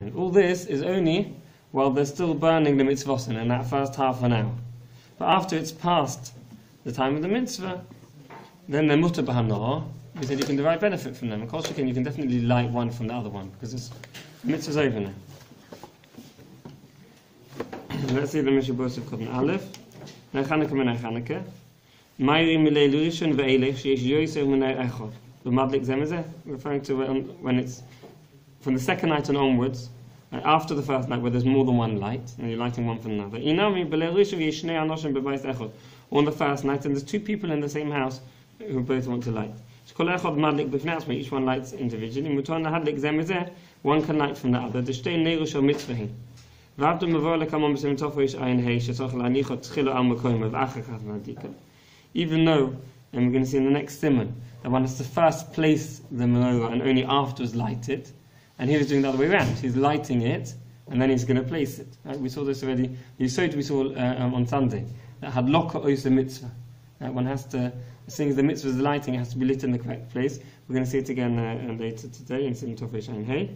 And all this is only while they're still burning the mitzvahs in that first half an hour. But after it's past the time of the mitzvah, then they're mutter b'hamnoah. We said you can derive benefit from them. Of course you can definitely light one from the other one, because the mitzvah's over now. Let's see the Mishnah Bosif Kotten Aleph. Chanukah Menei Chanukah. Mayri Milei Lurishon Ve'elech Sheish Yoser Menei Echod. L'madlik Zemezeh, referring to when it's from the second night and onwards, after the first night where there's more than one light, and you're lighting one from another. Inami Belei Lurishon Yesh Shnei Anoshim Bebayis Echod. Or on the first night, and there's two people in the same house who both want to light. Each one lights individually. One can light from the other. Even though, and we're going to see in the next simon, that one has to first place the menorah and only afterwards light it, and he was doing the other way around. He's lighting it and then he's going to place it. Right? We saw this already. We saw on Sunday that Halacha is the mitzvah. One has to, as soon as the mitzvah is lighting, it has to be lit in the correct place. We're going to see it again later today in Simon Tov Resh Ayin Hey.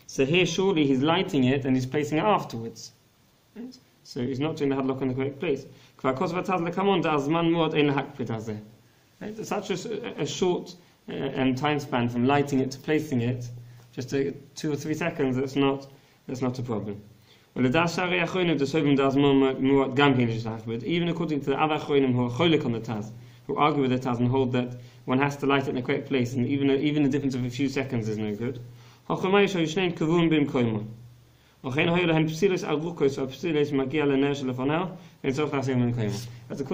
So here, surely he's lighting it and he's placing it afterwards. Right? So he's not doing the hadlock in the correct place. Right? It's such a short time span from lighting it to placing it, just 2 or 3 seconds. That's not a problem. Even according to the other achronim who are cholik on the Taz, who argue with the Taz and hold that one has to light it in the correct place, and even the difference of a few seconds is no good. As according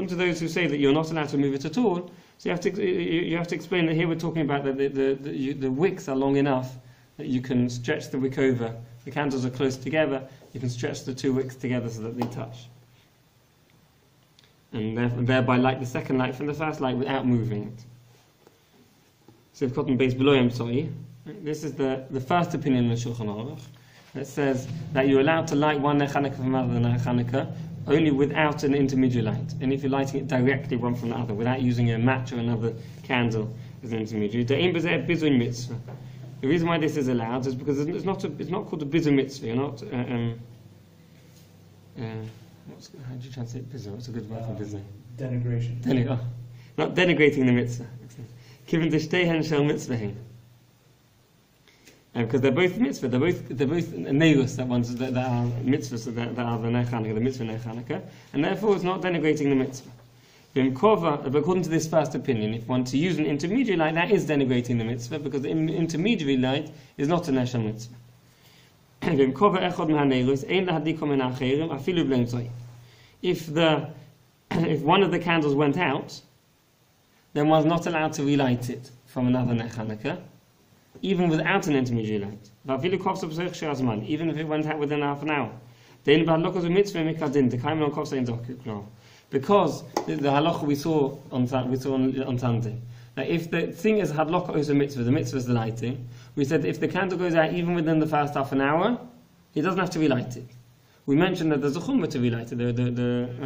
to those who say that you're not allowed to move it at all, so you have to explain that here we're talking about that the wicks are long enough that you can stretch the wick over. The candles are close together, you can stretch the 2 wicks together so that they touch. And thereby light the second light from the first light without moving it. So we've got in base below him, sorry. This is the first opinion of the Shulchan Aruch. It says that you're allowed to light one Ner Chanukah from another Ner Chanukah only without an intermediate light. And if you're lighting it directly one from the other, without using a match or another candle as an intermediary. The reason why this is allowed is because it's not called a bizu mitzvah. You're not. How do you translate bizu? What's a good word for bizu? Denigration. Not denigrating the mitzvah. Given the shtehen shel mitzvah. Because they're both mitzvah. They're both neirus. That are mitzvahs that are the Ner Chanukah, the mitzvah Ner Chanukah, and therefore it's not denigrating the mitzvah. According to this first opinion, if one to use an intermediary light, that is denigrating the mitzvah, because the intermediary light is not a neshel mitzvah. If one of the candles went out, then one's not allowed to relight it from another Ner Chanukah, even without an intermediary light. Even if it went out within half an hour. Because the halacha we saw on Sunday, that if the thing is hadloka is a mitzvah, the mitzvah is the lighting. We said if the candle goes out even within the first half an hour, he doesn't have to relight it. We mentioned that there's a chumrah to relight it.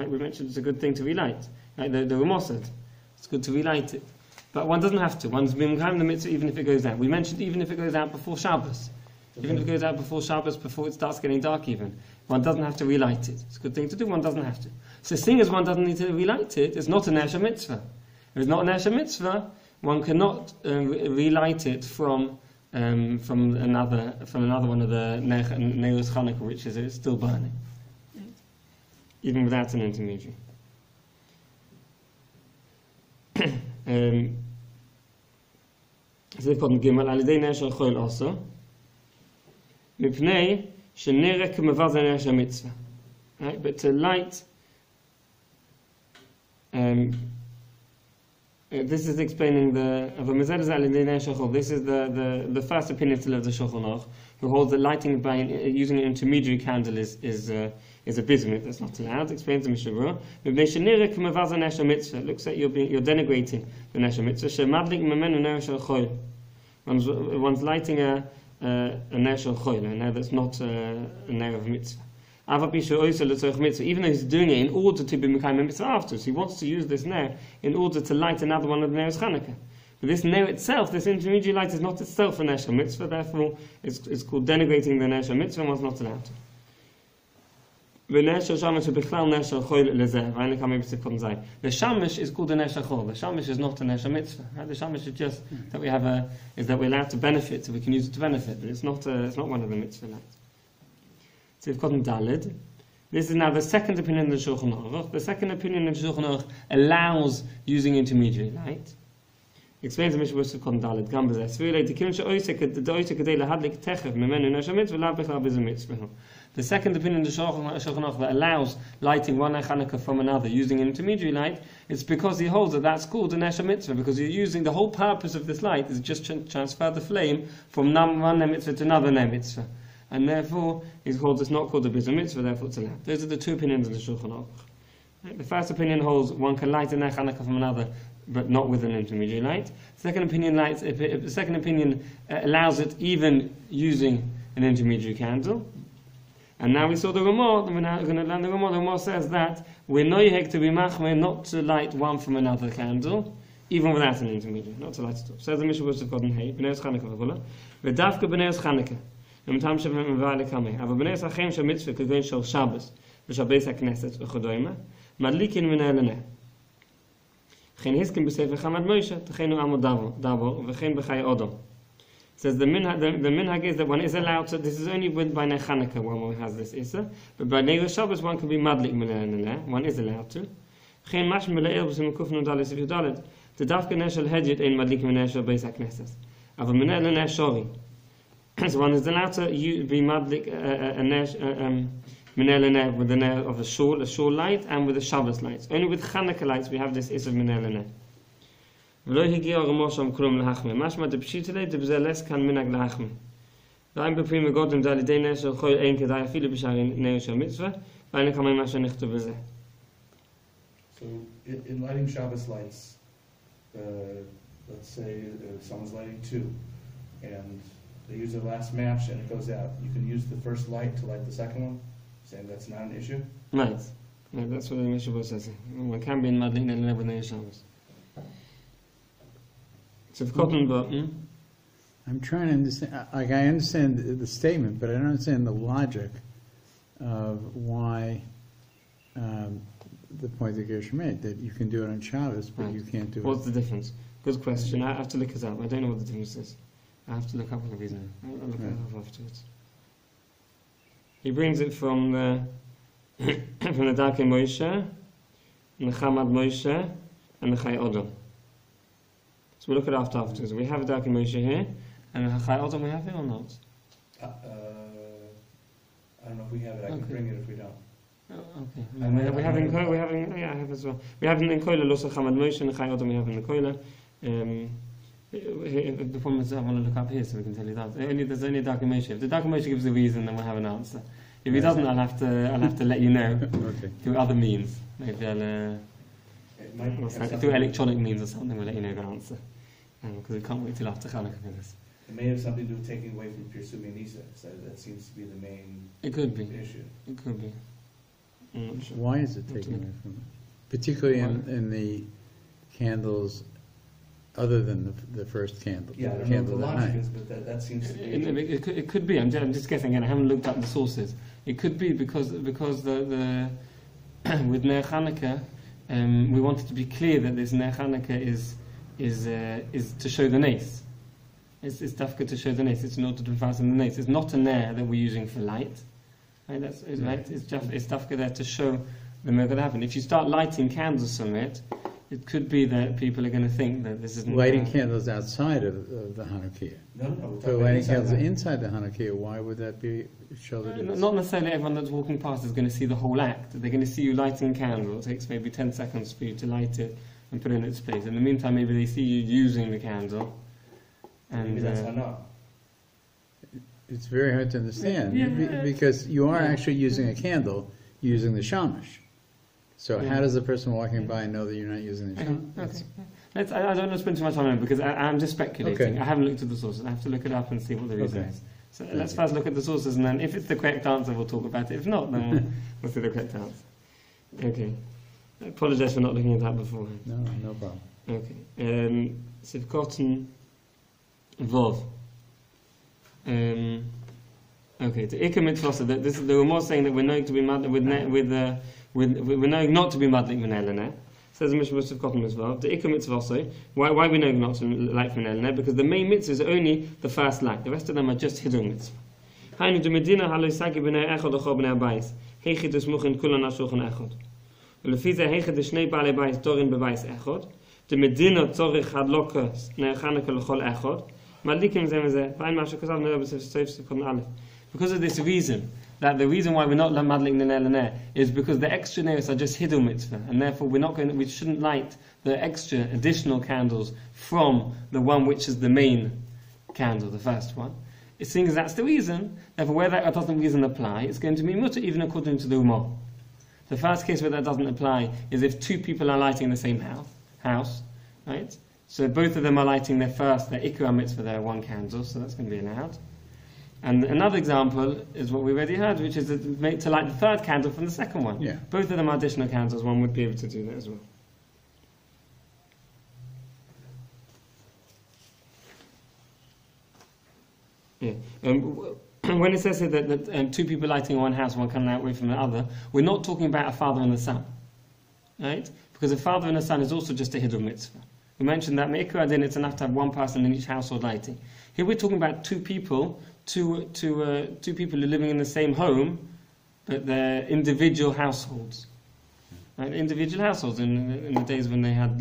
We mentioned it's a good thing to relight. Right? The Ramah said it's good to relight it, but one doesn't have to. One's been the mitzvah even if it goes out. We mentioned even if it goes out before Shabbos. Even if it goes out before Shabbos, before it starts getting dark even, one doesn't have to relight it. It's a good thing to do, one doesn't have to. So seeing as one doesn't need to relight it, it's not a neshel mitzvah. If it's not a neshel mitzvah, one cannot relight it from another one of the Neirus Chanukah, which is still burning. Even without an intermediary. So they've got Gimel, Alidei Neshel Choil also. Mipnei Shenere K'mavaz Neshel Mitzvah. Right, but to light, this is explaining this is the first opinion of the Shulchan Aruch, who holds that lighting by using an intermediary candle is a bismuth that's not allowed. Explains the Mishnah Berurah. It looks like you're denigrating the Neshel Mitzvah. One's lighting a Neshel Choil, a ner that's not a ner of mitzvah. Even though he's doing it in order to be Mekayim mitzvah afterwards, he wants to use this ner in order to light another one of the Neirus Chanukah. But this ner itself, this intermediary light, is not itself a ner shel mitzvah, therefore it's called denigrating the ner shel mitzvah, and one's not allowed to. The shamish is called a ner shel chol. The shamish is not a ner shel mitzvah. Right? The shamish is just that that we're allowed to benefit, so we can use it to benefit, but it's not one of the mitzvah lights. So we've gotten Dalid. This is now the second opinion of the Shulchan Aruch. The second opinion of the Shulchan Aruch allows using intermediary light. Explains the Mishnah Berurah on Dalid. Gam b'zeh. Sv'ilei tikkun she'oisek kadei lahadlik techev memenu ner shel mitzvah lav b'chal b'zeh mitzvah. The second opinion of the Shulchan Aruch that allows lighting one Chanukah from another using an intermediary light is because he holds that that's called a ner shel mitzvah, because you're using the whole purpose of this light is just transfer the flame from one ner mitzvah to another ner mitzvah. And therefore, it's not called a B'zeh mitzvah, therefore it's allowed. Those are the two opinions of the Shulchan Aruch. Right? The first opinion holds one can light a ner Chanukah from another, but not with an intermediary light. The second opinion allows it even using an intermediary candle. And now we saw the Ramah, we're now going to learn the Ramah. The Ramah says that we're noyhek to be machmir, not to light one from another candle, even without an intermediary, not to light it off. Says the Mishnah Berurah Koden Hey, B'neis Chanukah v'Vula, v'dafka B'neis Chanukah. Aber b'nei sachem shel mitzvah k'goyin shel Shabbos v'shabbeis hakneset v'chodoyma madlikin minei leneh. Chen hiskin b'sefer Chamad Moshe techenu amod davor v'chen b'chai odom. Says the minhag is that one is allowed to. This is only by Ner Chanukah one has this issa, but by Ner Shabbos one can be madlik minei leneh. One is allowed to. Chen mashma le'el b'sim kufnu dalet sif yudalet. The dafka ner shel hedjit ein madlik minei shel beis hakneset. Aber minei leneh shori. So one is allowed to be madlik minei leneh with the ner of a shul light and with the Shabbos lights. Only with Chanukah lights we have this issue of minei leneh. V'lo higia Ramah sham krum lahachmir. Mashma de pshitele de b'zeh les kan minhag lahachmir. V'ayim b'prim v'godem dalidei ner shel chol ein kedai afilu b'shari ner shel mitzvah v'ayim kamei masha nichtu b'zeh. So in lighting Shabbos lights, let's say someone's lighting two, and they use their last match and it goes out. You can use the first light to light the second one, saying that's not an issue? Right. Yeah, that's what the Mishnah Berurah says. One can be in madlik leneh with Ner Shabbos. So if cotton button. I'm trying to understand. Like I understand the statement, but I don't understand the logic of why the point that Gersh made, that you can do it on Shabbos, but you can't do it. What's the difference? Good question. I have to look it up. I don't know what the difference is. I have to look up what the reason is. I'll look it up afterwards. He brings it from the Darkei Moshe, and the Chamad Moshe, and the Chai Odom. So we'll look at it afterwards. We have a Darkei Moshe here, and the Chai Odom we have it or not? I don't know if we have it. I can bring it if we don't. Oh, okay. And we have in Koila. I have as well. We have in Koila Losa Chamad Moshe and the Chai Odom. We have in the Koila. The problem is I want to look up here so we can tell you that. There's only Darkei Moshe. If the Darkei Moshe gives a reason, then we'll have an answer. If he doesn't, I'll have to let you know through other means. Maybe through electronic means or something. We'll let you know the answer because we can't wait till after Chanukah for this. It may have something to do with taking away from Pirsumi Nisa. So that seems to be the main issue. It could be. I'm not sure. Why is it taken away from it? Particularly in the candles other than the first candle. Yeah, I don't know what the logic is, but that seems to be... It could be. I'm just guessing, and I haven't looked up the sources. It could be because the with Ner Chanukah, we wanted to be clear that this Ner Chanukah is to show the nace. It's dafka to show the nace. It's in order to fasten the nace. It's not a ner that we're using for light. Right? Right. It's dafka there to show the miracle that happened. If you start lighting candles from it, it could be that people are going to think that this isn't... Lighting candles outside of the Hanukkah. No. So lighting candles inside the Hanukkah, why would that be show the difference? Not necessarily everyone that's walking past is going to see the whole act. They're going to see you lighting a candle. It takes maybe 10 seconds for you to light it and put it in its place. In the meantime, maybe they see you using the candle. And maybe that's enough. It's very hard to understand because you are actually using a candle using the shamash. So how does the person walking by know that you're not using the shamash? Okay. I don't want to spend too much time on it because I'm just speculating. Okay. I haven't looked at the sources. I have to look it up and see what the reason is. So let's first look at the sources, and then if it's the correct answer, we'll talk about it. If not, then we'll see the correct answer. Okay. I apologise for not looking at that beforehand. No problem. Okay. Sivkoten Vov. Okay, the Ikka Mitzvah, they were more saying that we're knowing to be mad we're knowing not to be madlik Menelene. Says the Mishnah Sivkoten Mitzvah. The Ikka Mitzvah, why we know not to light Menelene? Because the main mitzvah is only the first light. The rest of them are just hidden mitzvah. Hainu de Medina haloisagi b'nei echad ochol b'nei abayis. Heichid usmuchin kulan ashulchan echad. ולפי זה היכד לשני בעלי בית דורין בבית אחד, דמדינה צורך הדלוקס נערחנקה לכל אחד, מדליקים זה מזה, ואין משהו כזב נראה בספר ספקון א'. Because of this reason, that the reason why we're not madlik neneh is because the extra neros are just hidden mitzvah, and therefore we shouldn't light the extra additional candles from the one which is the main candle, the first one. It seems that's the reason, therefore where that doesn't reason apply, it's going to be mutter even according to the Umar. The first case where that doesn't apply is if two people are lighting the same house, right? So both of them are lighting their Ikra mitzvah, their one candle, so that's going to be allowed. And another example is what we already heard, which is to light the third candle from the second one. Yeah. Both of them are additional candles, one would be able to do that as well. Yeah. When it says here that two people lighting in one house, one coming away from the other, we're not talking about a father and a son, right? Because a father and a son is also just a hidden mitzvah. We mentioned that me'ikra din, it's enough to have one person in each household lighting. Here we're talking about two people who are living in the same home, but they're individual households. Right? Individual households in the days when they had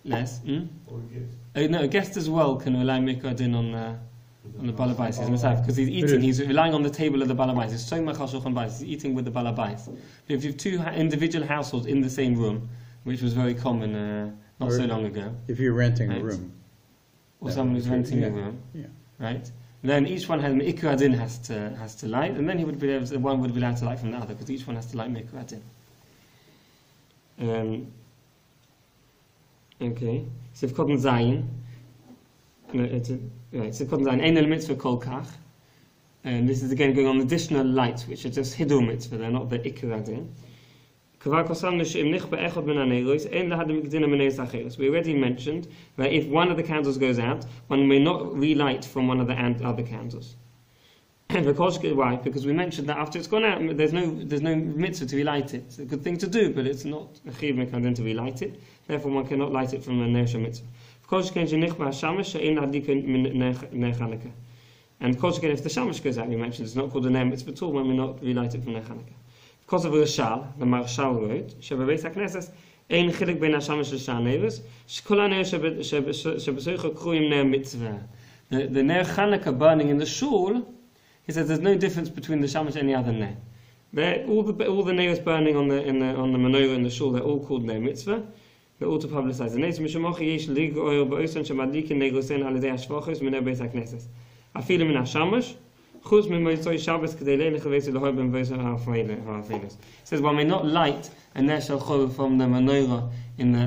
less. Or guest. No, a guest as well can rely me'ikra din on the balabais himself, because he's eating, he's relying on the table of the balabais. He's so much he's eating with the balabais. But if you have two individual households in the same room, which was very common not so long ago. If you're renting right? a room. Or someone who's renting a room. Yeah. Right? Then each one has ikra din has to light, and then one would be allowed to light from the other, because each one has to light ikra din. Okay. So if Kotten Zayin, so Kotten Zayin, Ein el mitzvah kol kach, and this is again going on additional lights, which are just hidul mitzvah, they're not the ikra din. We already mentioned that if one of the candles goes out, one may not relight from one of the other candles. Why? Because we mentioned that after it's gone out, there's no mitzvah to relight it. It's a good thing to do, but it's not a chiv mekadin to relight it. Therefore, one cannot light it from a nersha mitzvah. And if the shamash goes out, we mentioned it's not called a ner mitzvah at all when we not relight it from ner Chanukah. Because of Rishal, the Marshal wrote, Shebebeis HaKnesses, Ein Chilik Ben HaShamash L'Shar Neves, Shkol HaNer Shebesoicha Kruyim Ner Mitzvah. The Ner Chanukah burning in the shul, he says there's no difference between the Shamash and any other Ner. All the Ners burning on the Menorah in the shul, they're all called Ner Mitzvah. They're all to publicize the Nes. Mishamochi Yesh Lig Oil Ba'osan Shemadlikin Negosen Alidei HaShvachos Miner Beis HaKnesses. Afilim Min HaShamash, it says one may not light a ner shel chol from the menorah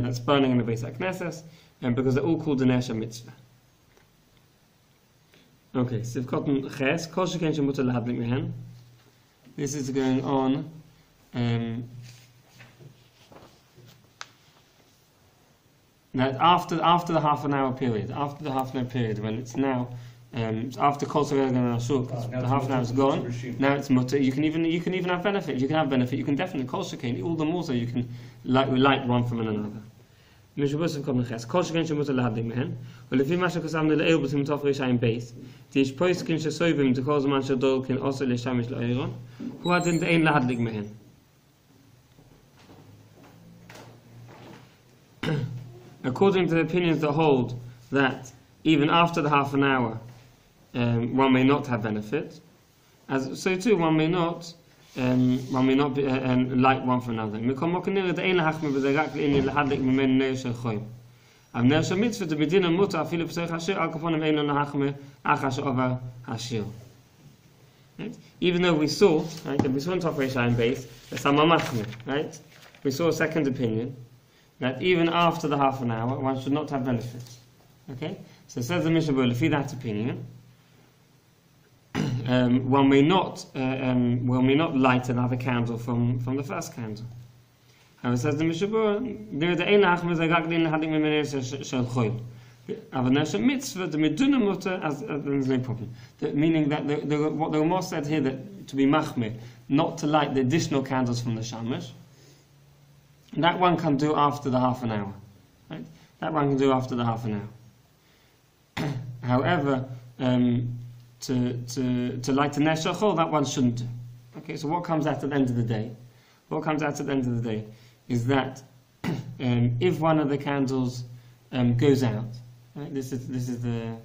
that's burning in the Beis HaKnesses, because they're all called the ner shel mitzvah. Okay, so we've gotten ches, kol sheken shemutar lahadlik mehen. This is going on. That after the half an hour period, when it's now. After Kol Sorel and Ashur, the half an hour is gone. Now it's mutter. You can even have benefit. You can have benefit. You can definitely Kol Shekain. All the more so you can light one from another. Mishabus of Kol Neches. Kol Shekain shemutar lahadlik mehen. Well, if you mash kasam le'el b'sim tof reishaim beis, tish poiskin shesovim to cause man shadol kin also le'shamish la'ayron. Who had in the ein lahadlik mehen? According to the opinions that hold that even after the half an hour, one may not have benefit. So too, one may not light one for another. Even though we saw, right, we saw in Top Reishaim base, right? We saw a second opinion that even after the half an hour, one should not have benefit. Okay, so it says the Mishnah Berurah, for that opinion, one may not light another candle from the first candle. And it says the Mishnah Berurah, Aber Nesha mitzvah, the meduna mutter, there's no problem. Meaning that what the Ramah said here, that to be machmir, not to light the additional candles from the shamash, that one can do after the half an hour. Right? That one can do after the half an hour. However, to light a Nesha chol, that one shouldn't do. Okay, so what comes out at the end of the day? What comes out at the end of the day is that if one of the candles goes out, right, this is the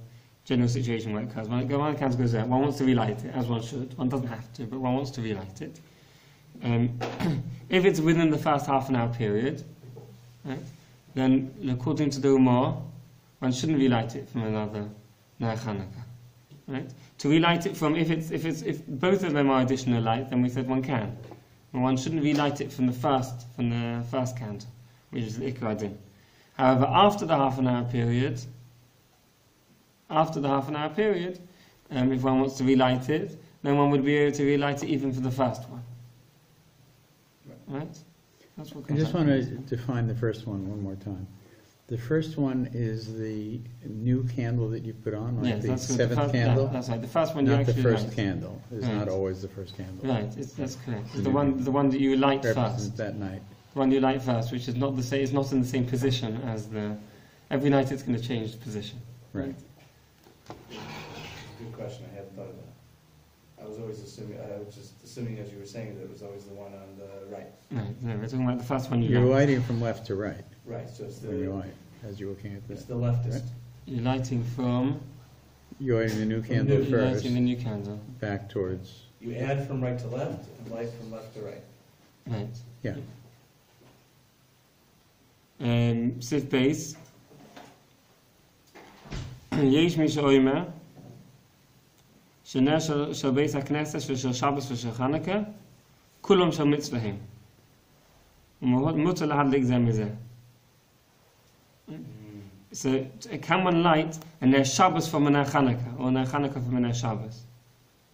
general situation where it occurs. When one of the candles goes out, one wants to relight it, as one should. One doesn't have to, but one wants to relight it. If it's within the first half an hour period, right, then according to the Umar, one shouldn't relight it from another Ner Chanukah. Right? To relight it from, if both of them are additional light, then we said one can. And one shouldn't relight it from the first candle, which is the Ikar Din. However, after the half an hour period, if one wants to relight it, then one would be able to relight it even for the first one. Right? That's what I just want to define the first one more time. The first one is the new candle that you put on, like the seventh candle? That's right. The first one you not actually the first light. Candle. It's not always the first candle. Right, that's correct. It's the one that you light first. That night. The one you light first, which is not the same. It's not in the same position as the. Every night it's going to change position. Right. Good question. I hadn't thought of that. I was just assuming as you were saying that it was always the one on the right. Right. No, we're talking about the first one You're light. lighting from left to right. Right. So it's when you light, as you're looking at this. It's the leftist. Right? You're lighting from. You're lighting the new candle You're first. lighting the new candle. Back towards. You add from right to left and light from left to right. Right. Yeah. Sif base. Yesh mi she'omer. Shena shel beis hakneses v'shel Shabbos v'shel Chanukah. Kulom shel mitzvahim. Mutter lahadlik zeh mizeh. So, can one light a Ner Shabbos from a Ner Chanukah, or a Ner Chanukah from a Ner Shabbos?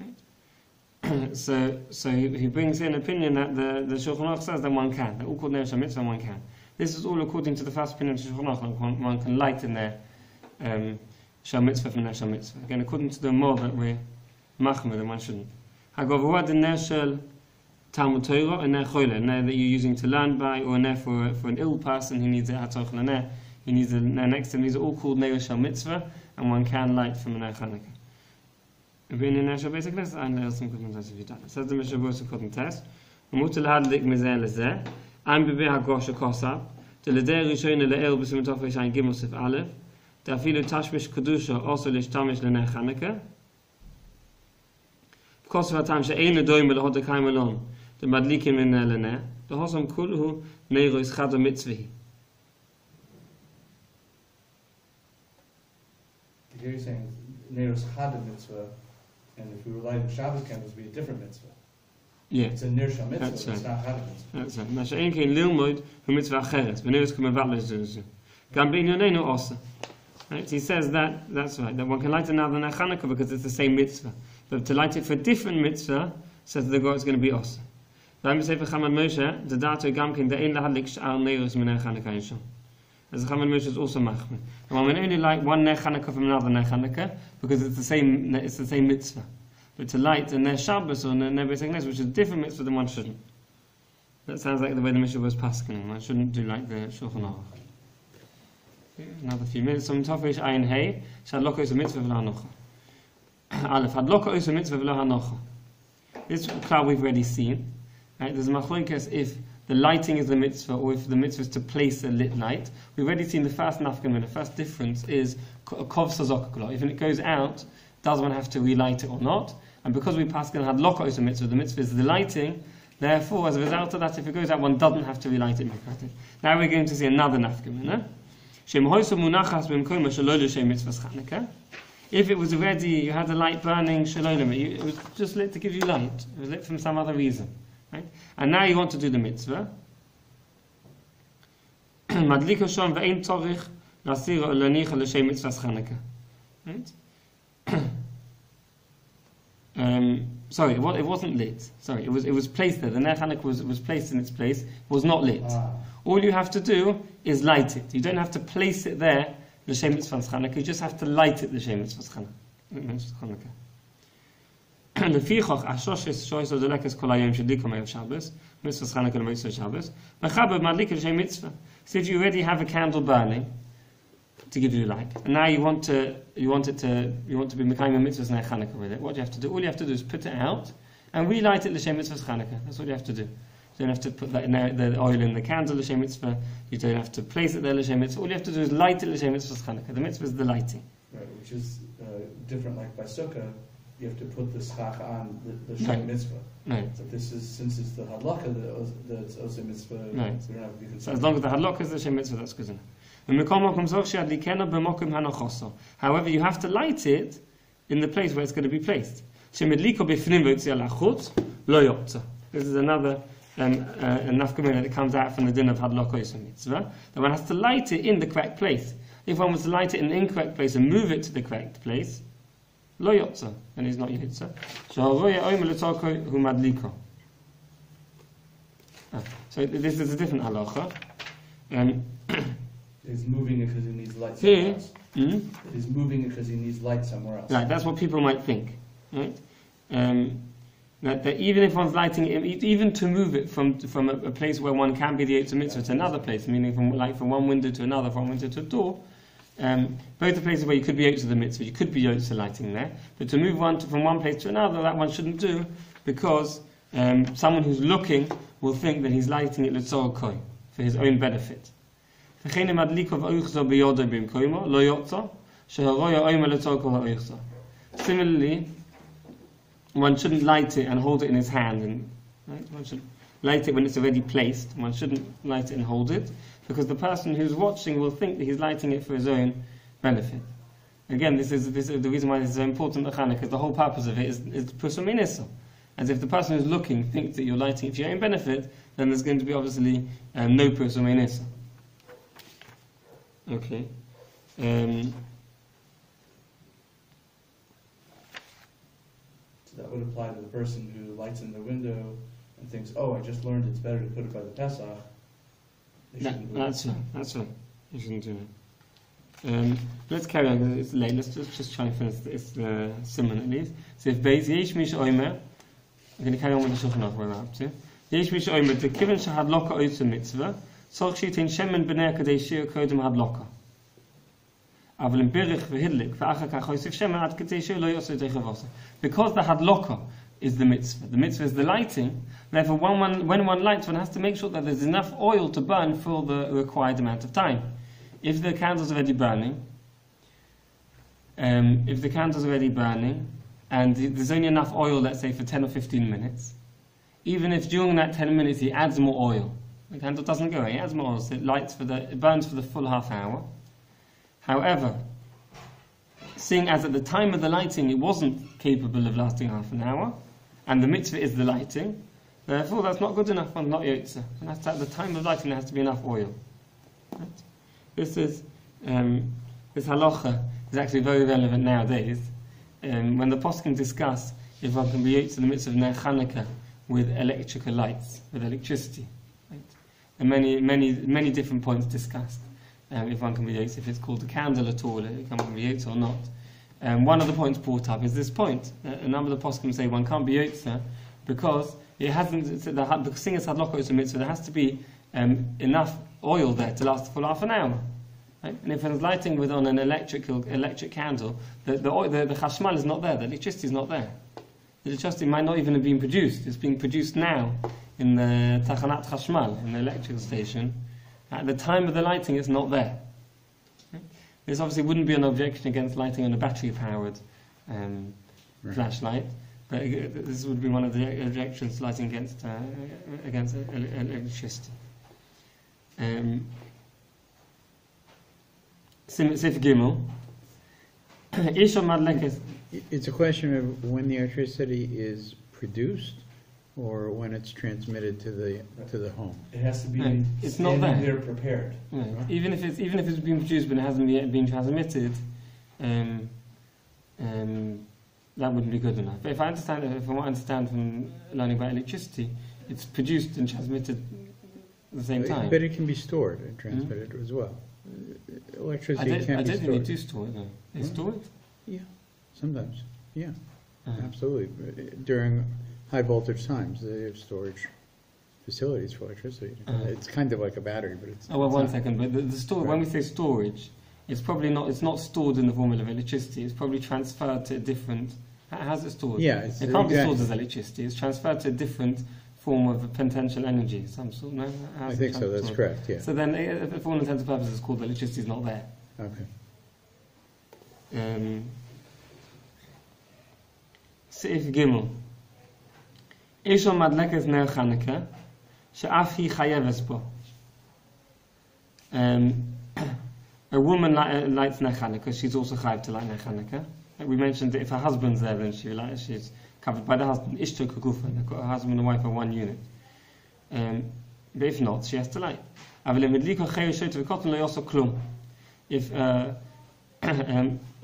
Right? So he brings in an opinion that the Shulchan Aruch says that one can. That all called Ner Shel Mitzvah, one can. This is all according to the first opinion of the Shulchan Aruch. One can light in there Shel Mitzvah from Ner Shel Mitzvah. Again, according to the more that we're machmir, then one shouldn't. Hagavua the Ner Shel Talmud Torah, a Ner Choyle, a Ner that you're using to learn by, or a Ner for an ill person who needs a Hatoch Ner. He needs a Ner next to him. These are all called Ner Shel Mitzvah, and one can light from a Ner Chanukah. Being in Ner Shel Beis HaKnesses, I know some good ones if you done. Says the Mishnah Berurah according to test. Mutter lahadlik mizeh lezeh. Ein bebeh hagosh kosab. The ledei rishon le'el b'simon tofei shayin gimel sif aleph. The afilu tashmish kedusha also lishtamish le'ner Chanukah. Kosab hatam she'ein ledoim le'hod KarmiEl on. The madlikim in le'ner. The hosam kulhu neiru is chad mitzvah. Here you're saying Nero's Chad mitzvah, and if we were lighting Shabbos candles, it would be a different mitzvah. Yeah. It's a Ner Shel Mitzvah, That's but it's right. not Chad mitzvah. That's right. Ma she'ein kein lilmod hu mitzvah acheret. V'neres kumevat lezuzu. Gam b'inyoneinu osa. Right? He says that's right. That one can light another Ner Chanukah because it's the same mitzvah. But to light it for a different mitzvah, says the God is going to be osa. V'ayim sefer Chamad Moshe, the dato gam kein de'ein lahadlik sh'ar neros min Ner Chanukah yishon. As the Chamad Moshe is also machmir. And one will only light one Ner Chanukah from another Ner Chanukah because it's the same mitzvah. But to light a Ner Shabbos or a Ner Beis HaKnesses, which is a different mitzvah, then one shouldn't. That sounds like the way the Mishnah was paskening. One shouldn't do like the Shulchan Aruch. Another few minutes. Some Tofesh Ayin Hey. Shadloko is a mitzvah v'lo hanocha. Aleph. Hadloko is a mitzvah v'lo hanocha. This cloud we've already seen. Right? There's a machlokes if the lighting is the mitzvah, or if the mitzvah is to place a lit light. We've already seen the first nafkamah. The first difference is kov sazok. If it goes out, does one have to relight it or not? And because we paskin had loko is a mitzvah, the mitzvah is the lighting. Therefore, as a result of that, if it goes out, one doesn't have to relight it. Now we're going to see another nafkamah. If it was already, you had the light burning shalom, it was just lit to give you light. It was lit from some other reason. Right? And now you want to do the mitzvah. Madliko shon ve'ein tzorich lasir lanicha l'shem mitzvah Chanukah. Right? Sorry, it wasn't lit. Sorry, it was placed there. The Ner Chanukah was placed in its place. It was not lit. All you have to do is light it. You don't have to place it there l'shem mitzvah Chanukah. You just have to light it l'shem mitzvah Chanukah. Lefichach ashoshes shoyes odelekas kol hayom shedlikom erev Shabbos, mitzvah Chanukah l'mitzvah Shabbos. Mechaber madlik l'shem mitzvah. So if you already have a candle burning to give you light, and now you want to be mekayim a mitzvah Chanukah with it, what do you have to do? All you have to do is put it out and relight it l'shem mitzvah Chanukah. That's what you have to do. You don't have to put the oil in the candle l'shem mitzvah. You don't have to place it there l'shem mitzvah. All you have to do is light it l'shem mitzvah Chanukah. The mitzvah is the lighting. Right, which is different. Like by sukkah, you have to put the schach on the shem mitzvah. Right. But this is, since it's the halacha that's also mitzvah, Right. we don't have to be concerned. So as long as the halacha is the shem mitzvah, that's good enough. However, you have to light it in the place where it's going to be placed. This is another nafkamina that comes out from the din of hadlokos mitzvah, that one has to light it in the correct place. If one was to light it in the incorrect place and move it to the correct place, lo yotza, and he's not yotza. So this is a different halacha. He's moving it because he needs light Here, somewhere else. He's moving it because he needs light somewhere else. Right, that's what people might think. Right? That even if one's lighting it, even to move it from a place where one can be the Yotza Mitzvah to another place, meaning from one window to another, from one window to a door, both the places where you could be Yotza the Mitzvah, you could be Yotza lighting there, but to move one from one place to another, that one shouldn't do, because someone who's looking will think that he's lighting it l'tzor koi, for his own benefit. Similarly, one shouldn't light it and hold it in his hand, and right? One should light it when it's already placed. One shouldn't light it and hold it, because the person who's watching will think that he's lighting it for his own benefit. Again, this is the reason why this is so important to Chanukah, because the whole purpose of it is pusum inisa. As if the person who's looking thinks that you're lighting it for your own benefit, then there's going to be obviously no pusum inisa. Okay. That would apply to the person who lights in the window and thinks, "Oh, I just learned it's better to put it by the Pesach." That's right. You shouldn't do it. Let's carry on, because it's late. Let's just try and finish this simon at least. So if Beis Yesh Mish Omer, I'm going to carry on with the Shulchan Aruch where we're up to. Yesh Mish Omer, the Keren shehadloka oitza mitzvah, tzorich shitin shemen b'nei kadei shir kodem hadloka. Because the hadloka is the mitzvah is the lighting, therefore when one lights, one has to make sure that there's enough oil to burn for the required amount of time. If the candle's already burning, and there's only enough oil, let's say for 10 or 15 minutes, even if during that 10 minutes he adds more oil, the candle doesn't go away, he adds more oil, so it burns for the full half hour. However, seeing as at the time of the lighting it wasn't capable of lasting half an hour, and the mitzvah is the lighting, therefore that's not good enough, and not yotza. And that's at the time of lighting there has to be enough oil. Right? This halacha is actually very relevant nowadays. When the poskim discuss if one can be yotza the mitzvah of Ner Chanukah with electrical lights, with electricity, right? And many different points discussed. If one can be yotza, if it's called a candle at all, if one can be yotza or not. One of the points brought up is this point. A number of the poskim say one can't be yotza because it hasn't. Because seeing as hadlokah is a mitzvah, there has to be enough oil there to last for half an hour. Right? And if one's lighting on an electric candle, the chashmal is not there. The electricity is not there. The electricity might not even have been produced. It's being produced now in the tachanat chashmal, in the electrical station. At the time of the lighting, it's not there. Okay? This obviously wouldn't be an objection against lighting on a battery-powered flashlight, but this would be one of the objections lighting against electricity. Sif Gimel. It's a question of when the electricity is produced, or when it's transmitted to the home. It has to be it's not there prepared. Yeah. Even if it's been produced but it hasn't yet been transmitted, that wouldn't be good enough. But from what I understand from learning about electricity, it's produced and transmitted at the same time. But it can be stored and transmitted as well. electricity I can don't be think they stored. do store it though. They store it? Yeah, sometimes, yeah, Uh-huh. absolutely. During high voltage times, they have storage facilities for electricity. Uh-huh. It's kind of like a battery, but it's. Oh, well, it's one not. second. But the store, when we say storage, it's probably not. It's not stored in the form of electricity. It's probably transferred to a different. How's it stored? Yeah, it can't be stored as electricity. It's transferred to a different form of potential energy, some sort. No, I think so. That's correct. Yeah. So then, for all intents and purposes, it's called electricity is not there. Okay. Seif Gimel. Isha madleket ner Chanukah, she'af hi chayeves bo. A woman lights ner Chanukah, she's also chayev to light ner Chanukah. We mentioned that if her husband's there, then she's covered by the husband. Ishto kukufa, her husband and wife are one unit. But if not, she has to light. If a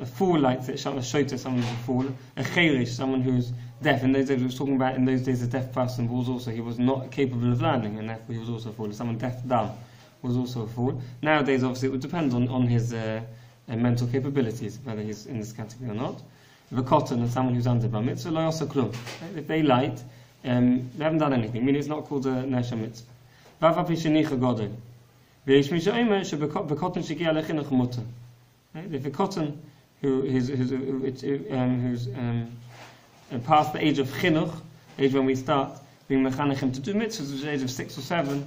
fool lights it, a shota, someone who's a fool, a cherish, someone who's deaf. In those days, we were talking about in those days a deaf person he was not capable of learning, and therefore he was also a fool. Someone deaf, dumb, was also a fool. Nowadays, obviously, it would depend on his mental capabilities, whether he's in this category or not. If a cotton and someone who's under bar mitzvah, lo yasa klum. If they light, they haven't done anything. Meaning it's not called a nesha mitzvah. V'av pishenicha godel. V'yesh misha omer shebekotten shegia lechinuch mutter. If a cotton who's past the age of chinuch, age when we start being mechanechim to do mitzvahs, which is the age of 6 or 7,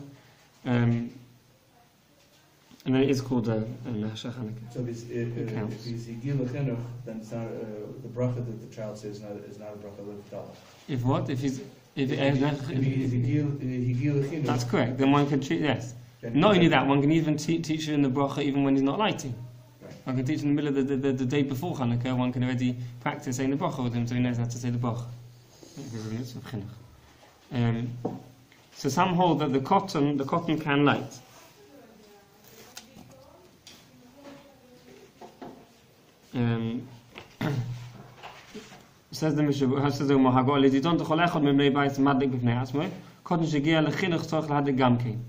and then it is called a Nasha Chanukah. So if he's Higil Chinuch, then it's not, the bracha that the child says is not a bracha l'v'dala. If what? If he's Higil Chinuch. that's correct. Then one can treat yes. Not only that, one can even teach you in the bracha even when he's not lighting. One can teach in the middle of the day before Chanukah. One can already practice saying the bracha with him, so he knows how to say the bracha. Because of the mitzvah of chinuch. So some hold that the cotton can light. Says the Mishnah, says the Gemara, "Lididon t'chol echad memnei bayis madlik b'fnei atzmoi, cotton shegia lechinuch tzorich lahadik gamkein."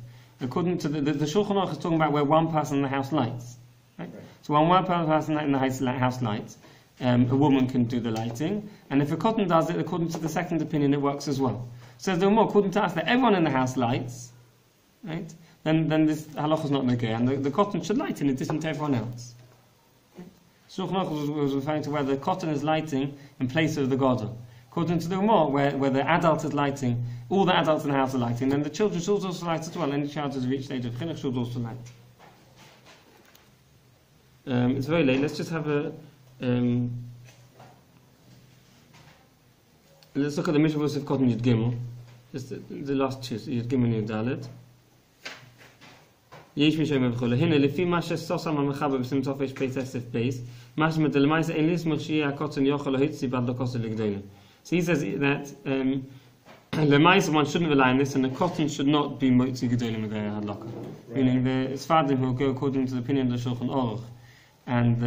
According to the Shulchan Aruch is talking about where one person in the house lights. Right? So when one person in the house lights, a woman can do the lighting, and if a cotton does it, according to the second opinion, it works as well. Says the Gemara, according to us, that everyone in the house lights, right? Then this halacha is not negay, and the cotton should light in addition to everyone else. Shulchan Aruch was referring to where the cotton is lighting in place of the gadol. According to the Gemara, where the adult is lighting, all the adults in the house are lighting, then the children should also light as well. Any child who has reached the age of chinuch should also light. It's very late. Let's just have a. Let's look at the Mishnah of Cotton Yud Gimel. Just the last two, Yud Gimel Yud Dalet. יש מי שאומר וכו', הנה לפי מה שסוסם המחבר בסים תופש פייס אסף פייס, מה שמדלמייס אין לסמוך שיהיה הקוטן יוכל להיצי בעד לקוסן לגדלים. So he says that Lemaisa one shouldn't rely on this, and the cotton should not be motzi gedolim with the hadlaka. Meaning the Sfadim who go according to the opinion of the Shulchan Aruch, and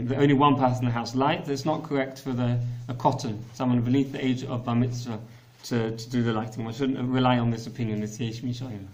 the only one person in the house lights. It's not correct for a cotton, someone beneath the age of bar mitzvah, to do the lighting. One shouldn't rely on this opinion. This yesh mishayim.